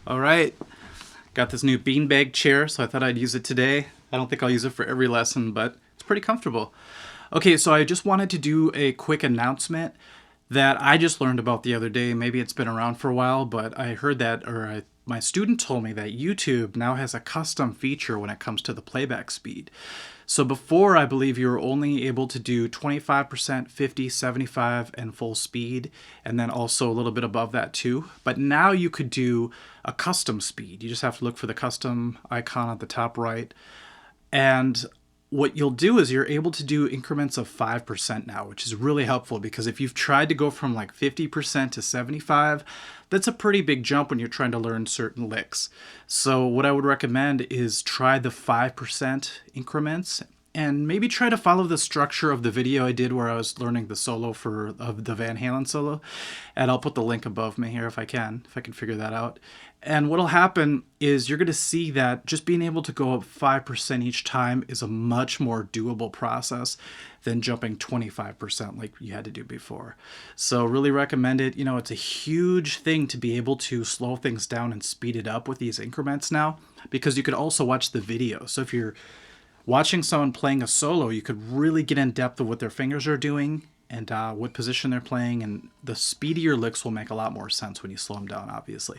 All right, got this new beanbag chair, so I thought I'd use it today. I don't think I'll use it for every lesson, but it's pretty comfortable. Okay, so I just wanted to do a quick announcement that I just learned about the other day. Maybe it's been around for a while, but I heard that, my student told me that YouTube now has a custom feature when it comes to the playback speed. So before, I believe you were only able to do 25%, 50, 75, and full speed, and then also a little bit above that too. But now you could do a custom speed. You just have to look for the custom icon at the top right. And what you'll do is you're able to do increments of 5% now, which is really helpful because if you've tried to go from like 50% to 75, that's a pretty big jump when you're trying to learn certain licks. So what I would recommend is try the 5% increments and maybe try to follow the structure of the video I did where I was learning the solo of the Van Halen solo. And I'll put the link above me here if I can figure that out. And what'll happen is you're going to see that just being able to go up 5% each time is a much more doable process than jumping 25% like you had to do before. So really recommend it. You know, it's a huge thing to be able to slow things down and speed it up with these increments now, because you could also watch the video. So if you're watching someone playing a solo, you could really get in depth of what their fingers are doing and what position they're playing, and the speedier licks will make a lot more sense when you slow them down, obviously.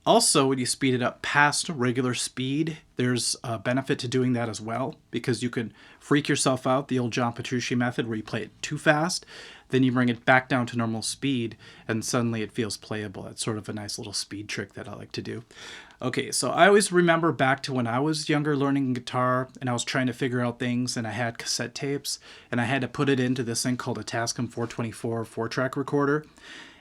Also, when you speed it up past regular speed, there's a benefit to doing that as well, because you can freak yourself out, the old John Petrucci method where you play it too fast, then you bring it back down to normal speed, and suddenly it feels playable. It's sort of a nice little speed trick that I like to do. Okay, so I always remember back to when I was younger learning guitar, and I was trying to figure out things, and I had cassette tapes, and I had to put it into this thing called a Tascam 424 4-track recorder,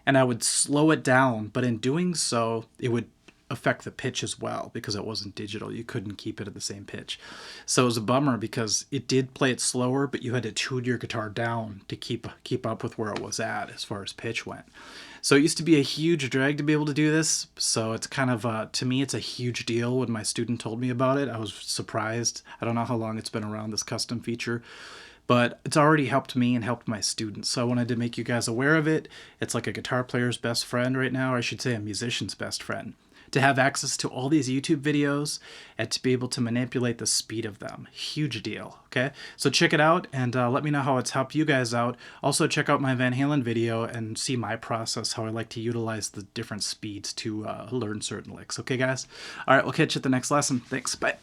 and I would slow it down, but in doing so, it would affect the pitch as well because it wasn't digital. You couldn't keep it at the same pitch. So it was a bummer because it did play it slower, but you had to tune your guitar down to keep up with where it was at as far as pitch went. So it used to be a huge drag to be able to do this. So it's kind of, to me, it's a huge deal. When my student told me about it, I was surprised. I don't know how long it's been around, this custom feature, but it's already helped me and helped my students. So I wanted to make you guys aware of it. It's like a guitar player's best friend right now, or I should say a musician's best friend, to have access to all these YouTube videos and to be able to manipulate the speed of them. Huge deal, okay? So check it out and let me know how it's helped you guys out. Also check out my Van Halen video and see my process, how I like to utilize the different speeds to learn certain licks. Okay, guys? All right, we'll catch you at the next lesson. Thanks, bye.